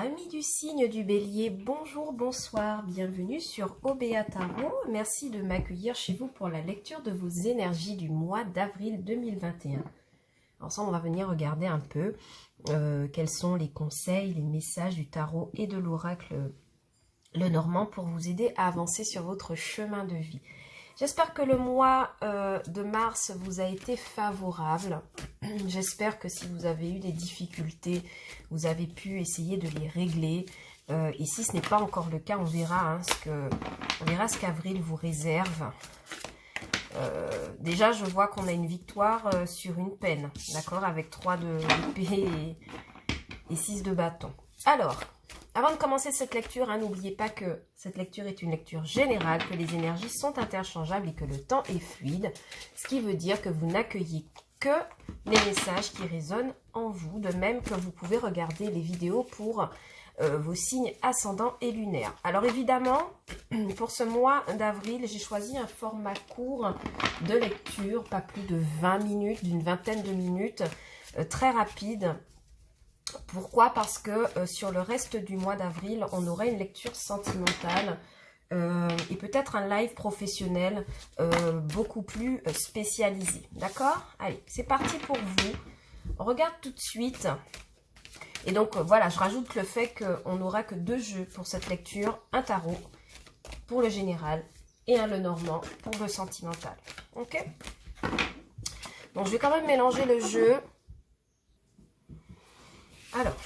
Amis du signe du Bélier, bonjour, bonsoir, bienvenue sur OBA Tarot. Merci de m'accueillir chez vous pour la lecture de vos énergies du mois d'avril 2021. Ensemble, on va venir regarder un peu quels sont les conseils, les messages du tarot et de l'oracle Lenormand pour vous aider à avancer sur votre chemin de vie. J'espère que le mois de mars vous a été favorable. J'espère que si vous avez eu des difficultés, vous avez pu essayer de les régler. Et si ce n'est pas encore le cas, on verra ce qu'avril vous réserve. Déjà, je vois qu'on a une victoire sur une peine, d'accord, avec 3 d'épée et 6 de bâton. Alors, avant de commencer cette lecture, n'oubliez pas que cette lecture est une lecture générale, que les énergies sont interchangeables et que le temps est fluide, ce qui veut dire que vous n'accueillez que les messages qui résonnent en vous, de même que vous pouvez regarder les vidéos pour vos signes ascendants et lunaires. Alors évidemment, pour ce mois d'avril, j'ai choisi un format court de lecture, pas plus de 20 minutes, d'une vingtaine de minutes, très rapide. Pourquoi? Parce que sur le reste du mois d'avril, on aura une lecture sentimentale et peut-être un live professionnel beaucoup plus spécialisé. D'accord? Allez, c'est parti pour vous. On regarde tout de suite. Et donc, voilà, je rajoute le fait qu'on n'aura que 2 jeux pour cette lecture. Un tarot pour le général et un Lenormand pour le sentimental. Ok? Donc, je vais quand même mélanger le jeu. Alors,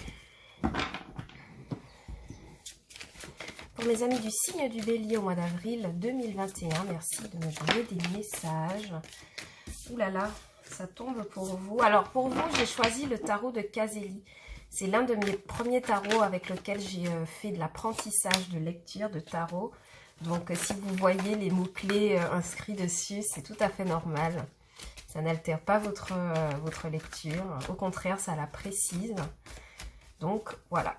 pour mes amis du signe du Bélier au mois d'avril 2021, merci de me donner des messages. Ouh là là, ça tombe pour vous. Alors, pour vous, j'ai choisi le tarot de Caselli. C'est l'un de mes premiers tarots avec lequel j'ai fait de l'apprentissage de lecture de tarot. Donc, si vous voyez les mots-clés inscrits dessus, c'est tout à fait normal. Ça n'altère pas votre lecture. Au contraire, ça la précise. Donc, voilà.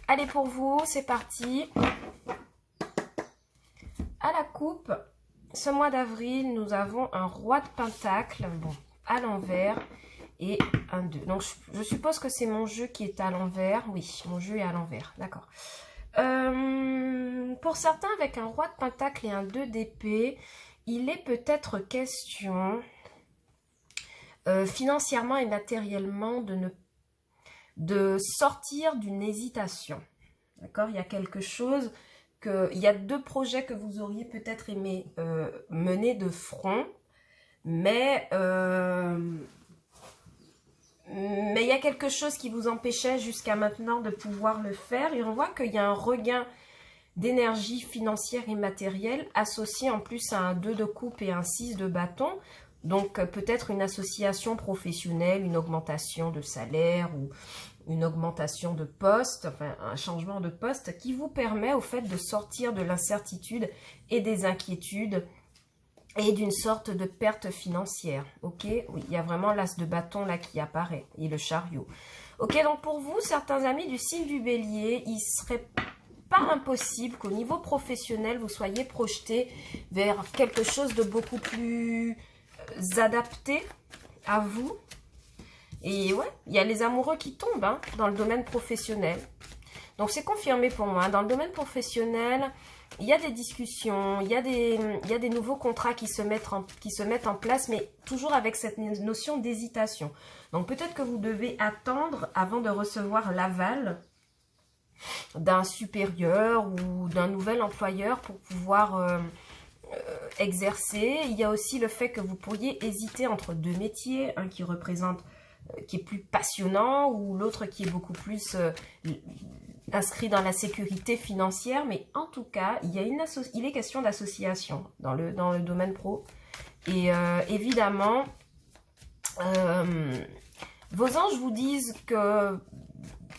Allez, pour vous, c'est parti. À la coupe, ce mois d'avril, nous avons un roi de pentacle, bon, à l'envers, et un 2. Donc, je suppose que c'est mon jeu qui est à l'envers. Oui, mon jeu est à l'envers, d'accord. Pour certains, avec un roi de pentacle et un 2 d'épée, il est peut-être question... financièrement et matériellement de sortir d'une hésitation. D'accord? Il y a quelque chose il y a 2 projets que vous auriez peut-être aimé mener de front, mais il y a quelque chose qui vous empêchait jusqu'à maintenant de pouvoir le faire, et on voit qu'il y a un regain d'énergie financière et matérielle associé en plus à un 2 de coupe et un 6 de bâton. Donc, peut-être une association professionnelle, une augmentation de salaire ou une augmentation de poste, enfin un changement de poste qui vous permet au fait de sortir de l'incertitude et des inquiétudes et d'une sorte de perte financière. Ok? Oui, il y a vraiment l'as de bâton là qui apparaît et le chariot. Ok, donc pour vous, certains amis du signe du Bélier, il serait pas impossible qu'au niveau professionnel, vous soyez projeté vers quelque chose de beaucoup plus... adapté à vous. Et ouais, il y a les amoureux qui tombent dans le domaine professionnel. Donc c'est confirmé pour moi. Dans le domaine professionnel, il y a des discussions, il y a des nouveaux contrats qui se mettent en place, mais toujours avec cette notion d'hésitation. Donc peut-être que vous devez attendre avant de recevoir l'aval d'un supérieur ou d'un nouvel employeur pour pouvoir... exercer. Il y a aussi le fait que vous pourriez hésiter entre 2 métiers, un qui représente, qui est plus passionnant, ou l'autre qui est beaucoup plus inscrit dans la sécurité financière, mais en tout cas, il est question d'association dans le domaine pro. Et évidemment, vos anges vous disent que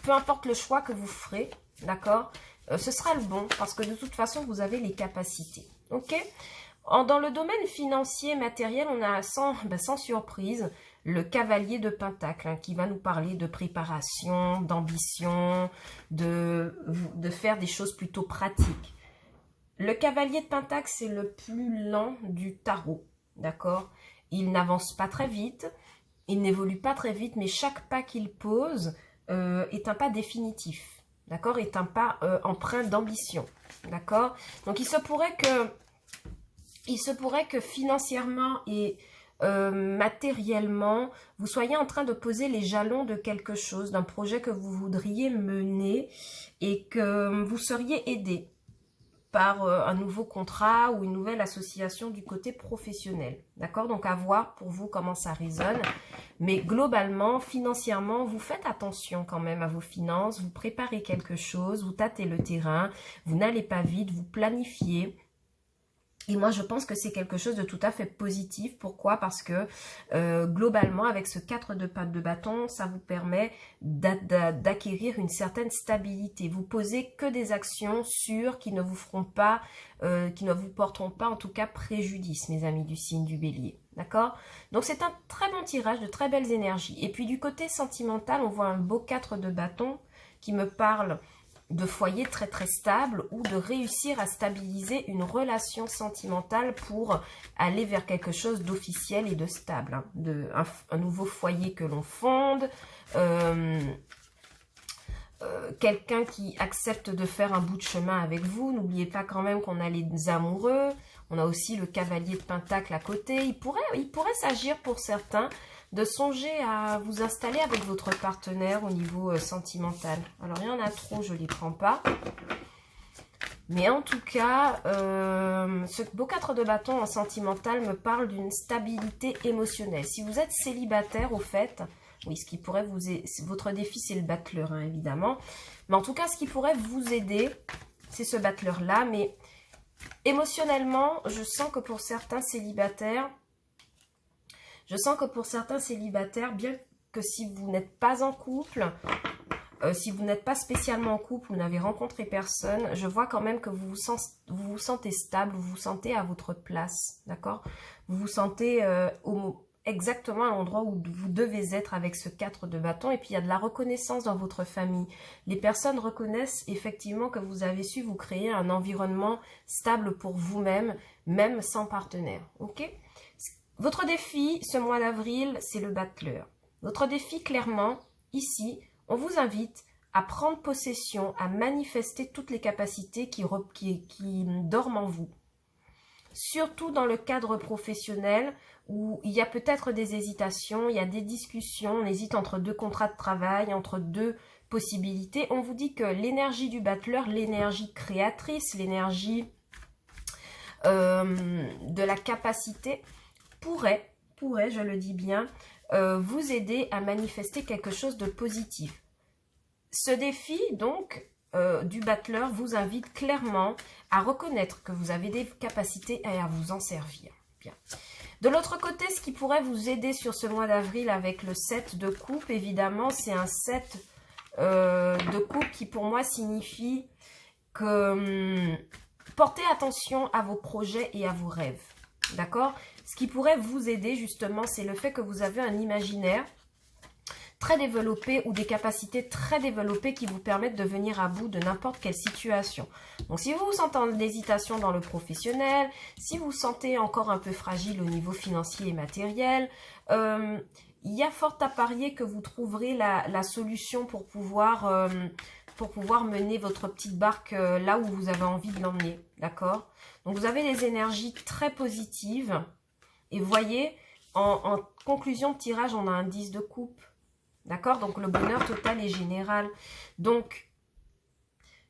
peu importe le choix que vous ferez, d'accord, ce sera le bon, parce que de toute façon, vous avez les capacités. Ok? Dans le domaine financier, matériel, on a sans surprise le cavalier de pentacle qui va nous parler de préparation, d'ambition, de faire des choses plutôt pratiques. Le cavalier de pentacle, c'est le plus lent du tarot, d'accord? Il n'avance pas très vite, il n'évolue pas très vite, mais chaque pas qu'il pose est un pas définitif. d'accord, est un pas empreint d'ambition, d'accord. Donc il se pourrait que financièrement et matériellement, vous soyez en train de poser les jalons de quelque chose, d'un projet que vous voudriez mener et que vous seriez aidé par un nouveau contrat ou une nouvelle association du côté professionnel. D'accord? Donc, à voir pour vous comment ça résonne. Mais globalement, financièrement, vous faites attention quand même à vos finances. Vous préparez quelque chose, vous tâtez le terrain, vous n'allez pas vite, vous planifiez. Et moi, je pense que c'est quelque chose de tout à fait positif. Pourquoi? Parce que globalement, avec ce 4 de bâton, ça vous permet d'acquérir une certaine stabilité. Vous posez que des actions sûres qui ne vous feront pas, qui ne vous porteront pas en tout cas préjudice, mes amis du signe du Bélier. D'accord? Donc c'est un très bon tirage, de très belles énergies. Et puis du côté sentimental, on voit un beau 4 de bâton qui me parle de foyer très très stable ou de réussir à stabiliser une relation sentimentale pour aller vers quelque chose d'officiel et de stable, hein, un nouveau foyer que l'on fonde, quelqu'un qui accepte de faire un bout de chemin avec vous. N'oubliez pas quand même qu'on a les amoureux, on a aussi le cavalier de pentacle à côté. Il pourrait s'agir pour certains de songer à vous installer avec votre partenaire au niveau sentimental. Alors, il y en a trop, je ne les prends pas. Mais en tout cas, ce beau 4 de bâton en sentimental me parle d'une stabilité émotionnelle. Si vous êtes célibataire, au fait, oui, ce qui pourrait vous aider, votre défi, c'est le battleur, hein, évidemment. Mais en tout cas, ce qui pourrait vous aider, c'est ce battleur-là. Mais émotionnellement, je sens que pour certains célibataires, bien que si vous n'êtes pas en couple, si vous n'êtes pas spécialement en couple, vous n'avez rencontré personne, je vois quand même que vous vous sentez stable, vous vous sentez à votre place, d'accord? Vous vous sentez exactement à l'endroit où vous devez être avec ce 4 de bâton. Et puis il y a de la reconnaissance dans votre famille. Les personnes reconnaissent effectivement que vous avez su vous créer un environnement stable pour vous-même, même sans partenaire, ok? Votre défi, ce mois d'avril, c'est le battleur. Votre défi, clairement, ici, on vous invite à prendre possession, à manifester toutes les capacités qui dorment en vous. Surtout dans le cadre professionnel où il y a peut-être des hésitations, il y a des discussions, on hésite entre deux contrats de travail, entre deux possibilités. On vous dit que l'énergie du battleur, l'énergie créatrice, l'énergie de la capacité, pourrait, je le dis bien, vous aider à manifester quelque chose de positif. Ce défi, donc, du battleur vous invite clairement à reconnaître que vous avez des capacités et à vous en servir. Bien. De l'autre côté, ce qui pourrait vous aider sur ce mois d'avril avec le 7 de coupe, évidemment, c'est un 7 de coupe qui pour moi signifie que portez attention à vos projets et à vos rêves. D'accord? Ce qui pourrait vous aider justement, c'est le fait que vous avez un imaginaire très développé ou des capacités très développées qui vous permettent de venir à bout de n'importe quelle situation. Donc si vous vous sentez en hésitation dans le professionnel, si vous vous sentez encore un peu fragile au niveau financier et matériel, il y a fort à parier que vous trouverez la solution pour pouvoir mener votre petite barque là où vous avez envie de l'emmener. D'accord? Donc vous avez des énergies très positives. Et vous voyez, en conclusion de tirage, on a un 10 de coupe. D'accord? Donc le bonheur total et général. Donc,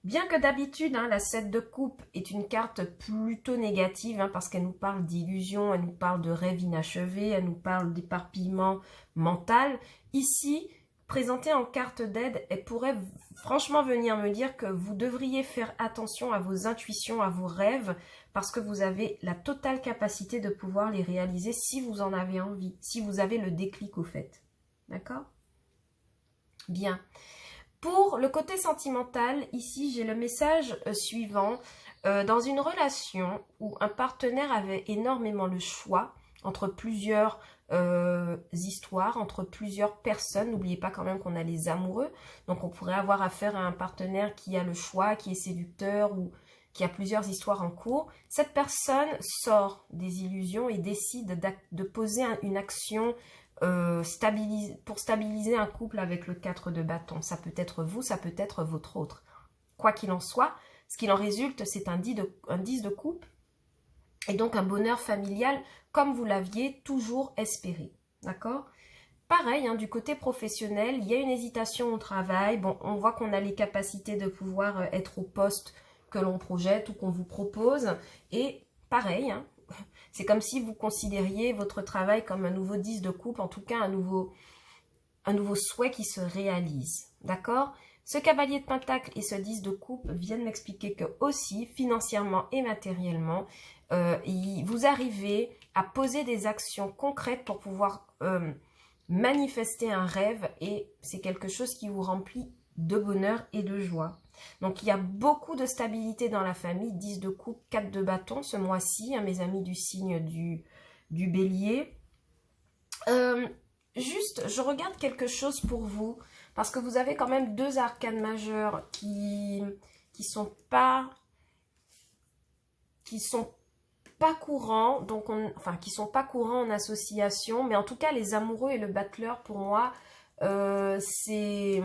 bien que d'habitude, hein, la 7 de coupe est une carte plutôt négative, hein, parce qu'elle nous parle d'illusion, elle nous parle de rêve inachevé, elle nous parle d'éparpillement mental. Ici, présentée en carte d'aide, elle pourrait franchement venir me dire que vous devriez faire attention à vos intuitions, à vos rêves, parce que vous avez la totale capacité de pouvoir les réaliser si vous en avez envie, si vous avez le déclic au fait. D'accord? Bien. Pour le côté sentimental, ici j'ai le message suivant. Dans une relation où un partenaire avait énormément le choix entre plusieurs histoires, entre plusieurs personnes, n'oubliez pas quand même qu'on a les amoureux, donc on pourrait avoir affaire à un partenaire qui a le choix, qui est séducteur ou qui a plusieurs histoires en cours. Cette personne sort des illusions et décide de poser une action pour stabiliser un couple avec le 4 de bâton. Ça peut être vous, ça peut être votre autre. quoi qu'il en soit, ce qu'il en résulte, c'est un 10 de coupe et donc un bonheur familial comme vous l'aviez toujours espéré. D'accord? Pareil, hein, du côté professionnel, il y a une hésitation au travail. Bon, on voit qu'on a les capacités de pouvoir être au poste que l'on projette ou qu'on vous propose. Et pareil, hein, c'est comme si vous considériez votre travail comme un nouveau 10 de coupe, en tout cas un nouveau souhait qui se réalise. D'accord? Ce cavalier de pentacle et ce 10 de coupe viennent m'expliquer que aussi, financièrement et matériellement, vous arrivez à poser des actions concrètes pour pouvoir manifester un rêve et c'est quelque chose qui vous remplit de bonheur et de joie. Donc, il y a beaucoup de stabilité dans la famille. 10 de coupe, 4 de bâton ce mois-ci, hein, mes amis du signe du bélier. Juste, je regarde quelque chose pour vous, parce que vous avez quand même 2 arcanes majeurs qui sont pas courants, donc enfin qui sont pas courants en association, mais en tout cas les amoureux et le battleur pour moi, c'est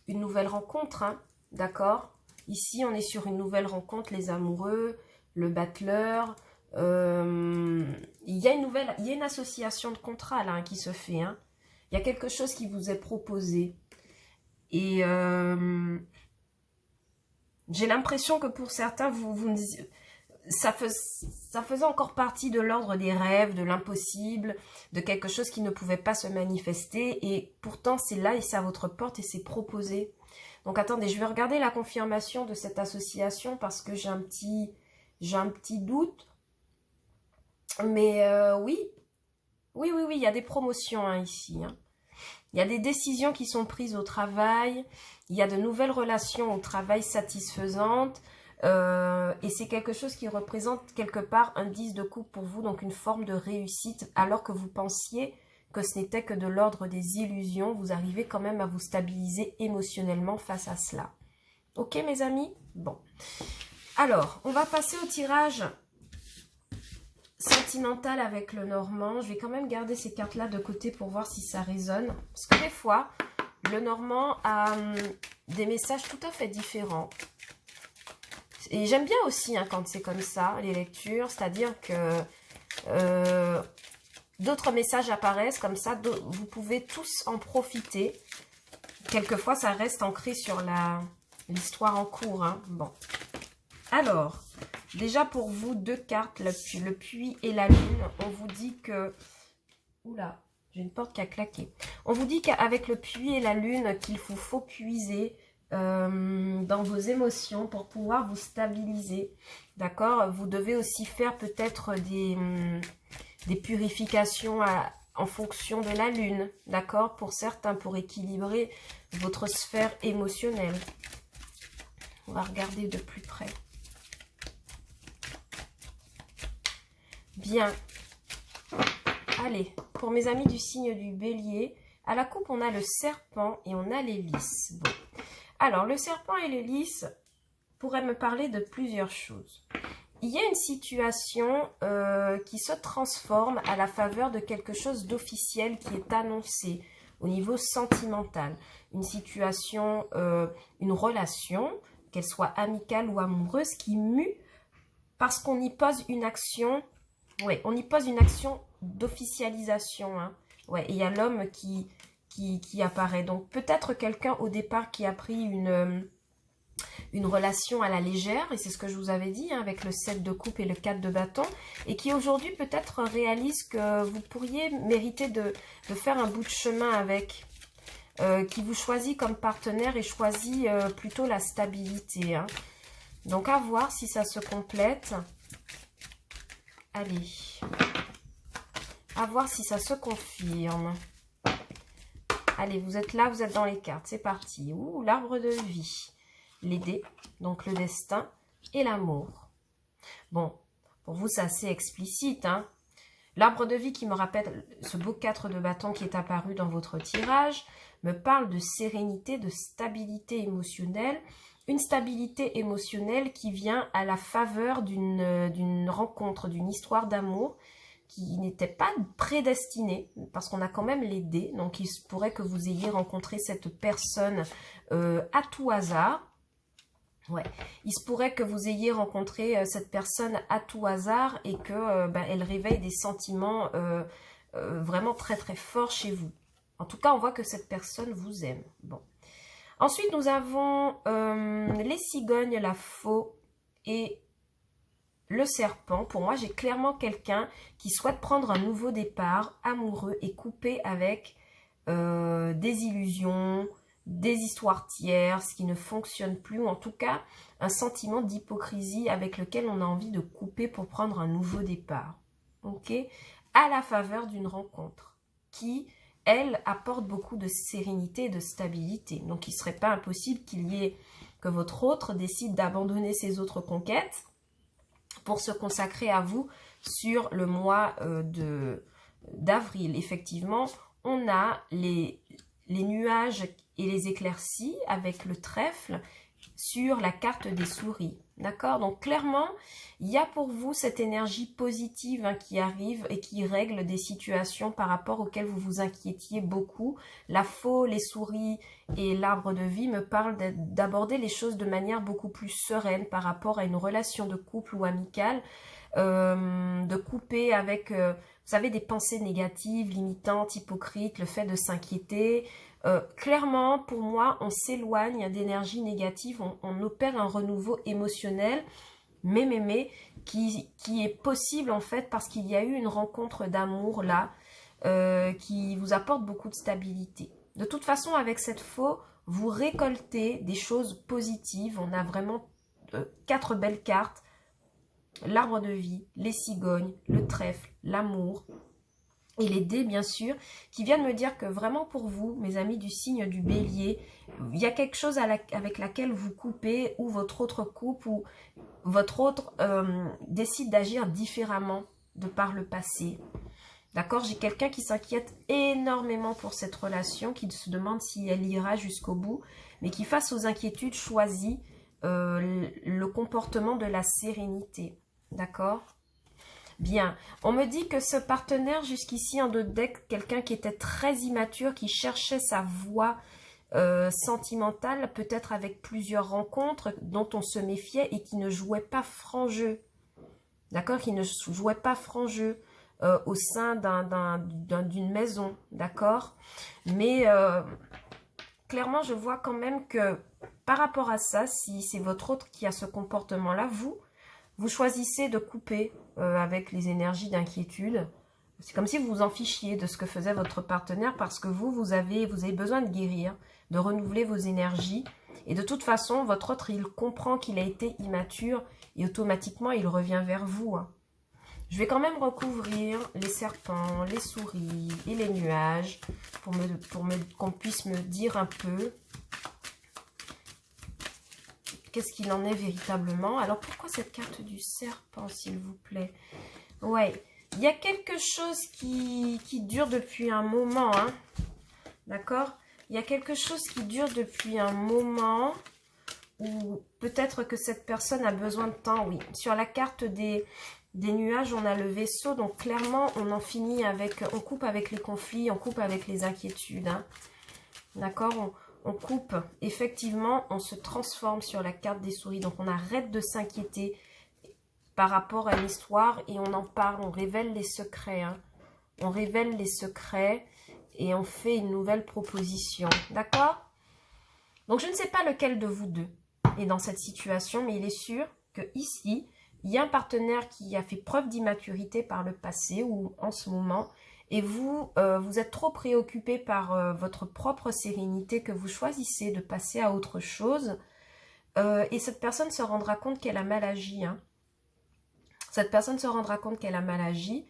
une nouvelle rencontre, hein, d'accord? Ici on est sur une nouvelle rencontre, les amoureux, le battleur. Il y a une association de contrat là, hein, qui se fait, hein. Il y a quelque chose qui vous est proposé et j'ai l'impression que pour certains ça faisait encore partie de l'ordre des rêves, de l'impossible, de quelque chose qui ne pouvait pas se manifester et pourtant c'est là et c'est à votre porte et c'est proposé. Donc attendez, je vais regarder la confirmation de cette association parce que j'ai un petit doute. Mais oui, il y a des promotions, hein, ici. Hein. Il y a des décisions qui sont prises au travail. Il y a de nouvelles relations au travail satisfaisantes. Et c'est quelque chose qui représente quelque part un 10 de coupe pour vous. Donc une forme de réussite. Alors que vous pensiez que ce n'était que de l'ordre des illusions. Vous arrivez quand même à vous stabiliser émotionnellement face à cela. Ok mes amis? Bon. Alors, on va passer au tirage sentimental avec le Normand. Je vais quand même garder ces cartes-là de côté pour voir si ça résonne. Parce que des fois, le Normand a des messages tout à fait différents. Et j'aime bien aussi hein, quand c'est comme ça, les lectures. C'est-à-dire que d'autres messages apparaissent comme ça. Vous pouvez tous en profiter. Quelquefois, ça reste ancré sur l'histoire en cours. Hein. Bon. Alors, déjà pour vous, 2 cartes, le puits et la lune. On vous dit que... Oula, j'ai une porte qui a claqué. On vous dit qu'avec le puits et la lune, qu'il faut puiser dans vos émotions pour pouvoir vous stabiliser. D'accord? Vous devez aussi faire peut-être des purifications en fonction de la lune. D'accord? Pour certains, pour équilibrer votre sphère émotionnelle. On va regarder de plus près. Bien. Allez, pour mes amis du signe du bélier, à la coupe, on a le serpent et on a les lys. Bon. Alors, le serpent et les lys pourraient me parler de plusieurs choses. Il y a une situation qui se transforme à la faveur de quelque chose d'officiel qui est annoncé au niveau sentimental. Une situation, une relation, qu'elle soit amicale ou amoureuse, qui mue parce qu'on y pose une action. Oui, on y pose une action d'officialisation. Hein. Ouais, il y a l'homme qui apparaît. Donc, peut-être quelqu'un au départ qui a pris une relation à la légère, et c'est ce que je vous avais dit, hein, avec le 7 de coupe et le 4 de bâton, et qui aujourd'hui peut-être réalise que vous pourriez mériter de faire un bout de chemin avec, qui vous choisit comme partenaire et choisit plutôt la stabilité. Hein. Donc, à voir si ça se complète. Allez, à voir si ça se confirme. Allez, vous êtes là, vous êtes dans les cartes, c'est parti. Ouh, l'arbre de vie, les dés, donc le destin et l'amour. Bon, pour vous, c'est assez explicite. Hein. L'arbre de vie qui me rappelle ce beau 4 de bâton qui est apparu dans votre tirage, me parle de sérénité, de stabilité émotionnelle. Une stabilité émotionnelle qui vient à la faveur d'une rencontre, d'une histoire d'amour qui n'était pas prédestinée, parce qu'on a quand même les dés, donc il se pourrait que vous ayez rencontré cette personne à tout hasard, Ouais, il se pourrait que vous ayez rencontré cette personne à tout hasard et que elle réveille des sentiments vraiment très très forts chez vous. En tout cas, on voit que cette personne vous aime. Bon. Ensuite, nous avons les cigognes, la faux et le serpent. Pour moi, j'ai clairement quelqu'un qui souhaite prendre un nouveau départ, amoureux et couper avec des illusions, des histoires tierces qui ne fonctionnent plus, ou en tout cas un sentiment d'hypocrisie avec lequel on a envie de couper pour prendre un nouveau départ. Ok, à la faveur d'une rencontre qui, elle, apporte beaucoup de sérénité et de stabilité. Donc il ne serait pas impossible qu'il y ait que votre autre décide d'abandonner ses autres conquêtes pour se consacrer à vous sur le mois d'avril. Effectivement, on a les nuages et les éclaircies avec le trèfle sur la carte des souris. D'accord? Donc clairement, il y a pour vous cette énergie positive qui arrive et qui règle des situations par rapport auxquelles vous vous inquiétiez beaucoup. La faux, les souris et l'arbre de vie me parlent d'aborder les choses de manière beaucoup plus sereine par rapport à une relation de couple ou amicale, de couper avec, vous savez, des pensées négatives, limitantes, hypocrites, le fait de s'inquiéter. Clairement, pour moi, on s'éloigne d'énergie négative, on opère un renouveau émotionnel, mais qui est possible en fait parce qu'il y a eu une rencontre d'amour là, qui vous apporte beaucoup de stabilité. De toute façon, avec cette faux, vous récoltez des choses positives. On a vraiment 4 belles cartes. L'arbre de vie, les cigognes, le trèfle, l'amour et les dés bien sûr, qui viennent me dire que vraiment pour vous, mes amis du signe du bélier, il y a quelque chose avec laquelle vous coupez, ou votre autre coupe, ou votre autre décide d'agir différemment de par le passé. D'accord? J'ai quelqu'un qui s'inquiète énormément pour cette relation, qui se demande si elle ira jusqu'au bout, mais qui face aux inquiétudes choisit le comportement de la sérénité. D'accord? Bien, on me dit que ce partenaire jusqu'ici en deux decks, quelqu'un qui était très immature, qui cherchait sa voie sentimentale, peut-être avec plusieurs rencontres dont on se méfiait et qui ne jouait pas franc jeu. D'accord? Qui ne jouait pas franc jeu au sein d'une maison. D'accord? Mais clairement, je vois quand même que par rapport à ça, si c'est votre autre qui a ce comportement-là, vous choisissez de couper avec les énergies d'inquiétude. C'est comme si vous vous en fichiez de ce que faisait votre partenaire parce que vous avez besoin de guérir, de renouveler vos énergies. Et de toute façon, votre autre, il comprend qu'il a été immature et automatiquement, il revient vers vous. Je vais quand même recouvrir les serpents, les souris et les nuages pour qu'on puisse me dire un peu qu'est-ce qu'il en est véritablement. Alors, pourquoi cette carte du serpent, s'il vous plaît? Ouais, il y a quelque chose qui dure depuis un moment, hein. D'accord? Il y a quelque chose qui dure depuis un moment, ou peut-être que cette personne a besoin de temps, oui. Sur la carte des nuages, on a le vaisseau, donc clairement, on en finit avec, on coupe avec les conflits, on coupe avec les inquiétudes, hein. D'accord? On coupe, effectivement, on se transforme sur la carte des souris. Donc, on arrête de s'inquiéter par rapport à l'histoire et on en parle, on révèle les secrets. Hein. On révèle les secrets et on fait une nouvelle proposition. D'accord? Donc, je ne sais pas lequel de vous deux est dans cette situation, mais il est sûr que ici, il y a un partenaire qui a fait preuve d'immaturité par le passé ou en ce moment. Et vous, vous êtes trop préoccupé par votre propre sérénité que vous choisissez de passer à autre chose. Et cette personne se rendra compte qu'elle a mal agi. Hein. Cette personne se rendra compte qu'elle a mal agi.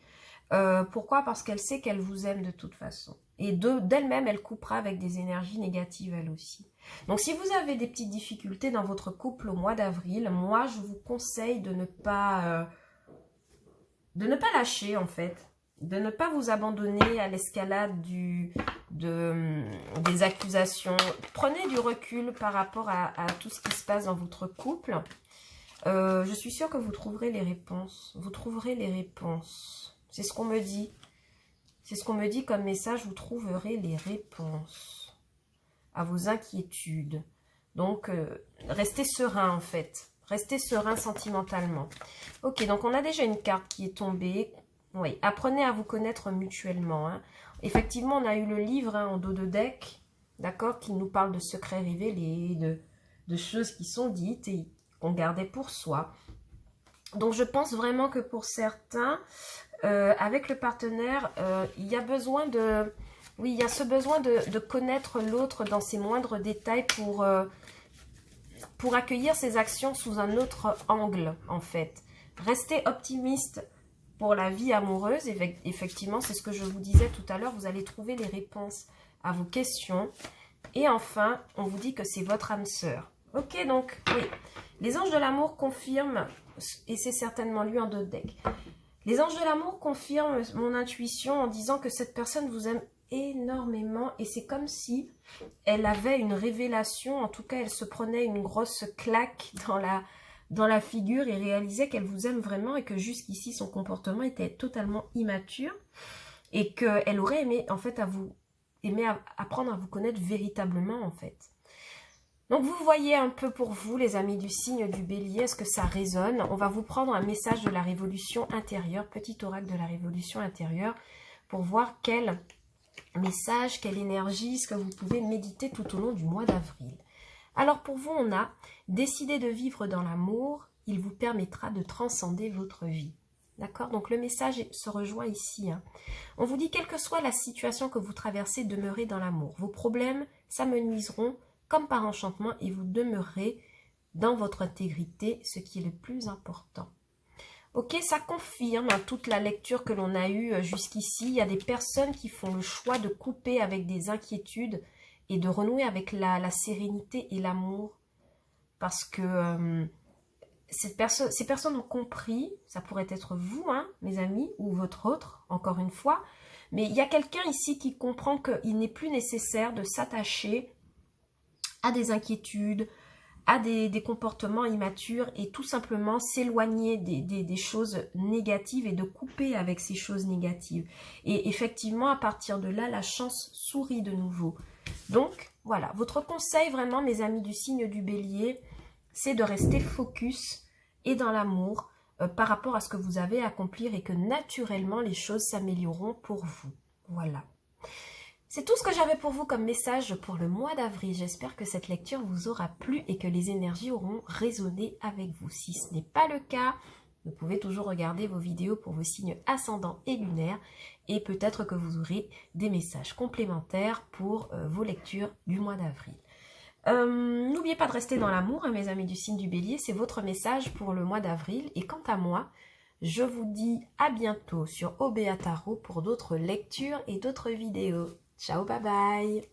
Pourquoi? Parce qu'elle sait qu'elle vous aime de toute façon. Et d'elle-même, elle coupera avec des énergies négatives elle aussi. Donc si vous avez des petites difficultés dans votre couple au mois d'avril, moi je vous conseille de ne pas lâcher en fait. De ne pas vous abandonner à l'escalade des accusations. Prenez du recul par rapport à tout ce qui se passe dans votre couple. Je suis sûre que vous trouverez les réponses. Vous trouverez les réponses. C'est ce qu'on me dit. C'est ce qu'on me dit comme message. Vous trouverez les réponses à vos inquiétudes. Donc, restez serein en fait. Restez serein sentimentalement. Ok, donc on a déjà une carte qui est tombée. Oui, apprenez à vous connaître mutuellement. Hein. Effectivement, on a eu le livre en dos de deck, d'accord, qui nous parle de secrets révélés, de choses qui sont dites et qu'on gardait pour soi. Donc, je pense vraiment que pour certains, avec le partenaire, il y a besoin de... Oui, il y a ce besoin de connaître l'autre dans ses moindres détails pour accueillir ses actions sous un autre angle, en fait. Restez optimiste pour la vie amoureuse. Effectivement, c'est ce que je vous disais tout à l'heure. Vous allez trouver les réponses à vos questions. Et enfin, on vous dit que c'est votre âme sœur. Ok, donc, oui. Les anges de l'amour confirment, et c'est certainement lui en dos de deck. Les anges de l'amour confirment mon intuition en disant que cette personne vous aime énormément et c'est comme si elle avait une révélation, en tout cas elle se prenait une grosse claque dans la figure et réalisait qu'elle vous aime vraiment et que jusqu'ici son comportement était totalement immature et qu'elle aurait aimé en fait apprendre à vous connaître véritablement en fait. Donc vous voyez un peu pour vous les amis du signe du bélier, est-ce que ça résonne? On va vous prendre un message de la révolution intérieure, petit oracle de la révolution intérieure pour voir quel message, quelle énergie, ce que vous pouvez méditer tout au long du mois d'avril. Alors pour vous, on a décidé de vivre dans l'amour, il vous permettra de transcender votre vie. D'accord? Donc le message se rejoint ici. Hein. On vous dit, quelle que soit la situation que vous traversez, demeurez dans l'amour. Vos problèmes s'amenuiseront comme par enchantement et vous demeurez dans votre intégrité, ce qui est le plus important. Ok, ça confirme toute la lecture que l'on a eue jusqu'ici. Il y a des personnes qui font le choix de couper avec des inquiétudes et de renouer avec la sérénité et l'amour. Parce que ces personnes ont compris, ça pourrait être vous, hein, mes amis, ou votre autre, encore une fois. Mais il y a quelqu'un ici qui comprend qu'il n'est plus nécessaire de s'attacher à des inquiétudes, à des comportements immatures et tout simplement s'éloigner des choses négatives et de couper avec ces choses négatives. Et effectivement, à partir de là, la chance sourit de nouveau. Donc, voilà, votre conseil vraiment, mes amis du signe du bélier, c'est de rester focus et dans l'amour par rapport à ce que vous avez à accomplir et que naturellement, les choses s'amélioreront pour vous. Voilà. C'est tout ce que j'avais pour vous comme message pour le mois d'avril. J'espère que cette lecture vous aura plu et que les énergies auront résonné avec vous. Si ce n'est pas le cas, vous pouvez toujours regarder vos vidéos pour vos signes ascendants et lunaires et peut-être que vous aurez des messages complémentaires pour vos lectures du mois d'avril. N'oubliez pas de rester dans l'amour, hein, mes amis du signe du bélier, c'est votre message pour le mois d'avril. Et quant à moi, je vous dis à bientôt sur OBA Tarot pour d'autres lectures et d'autres vidéos. Ciao, bye bye!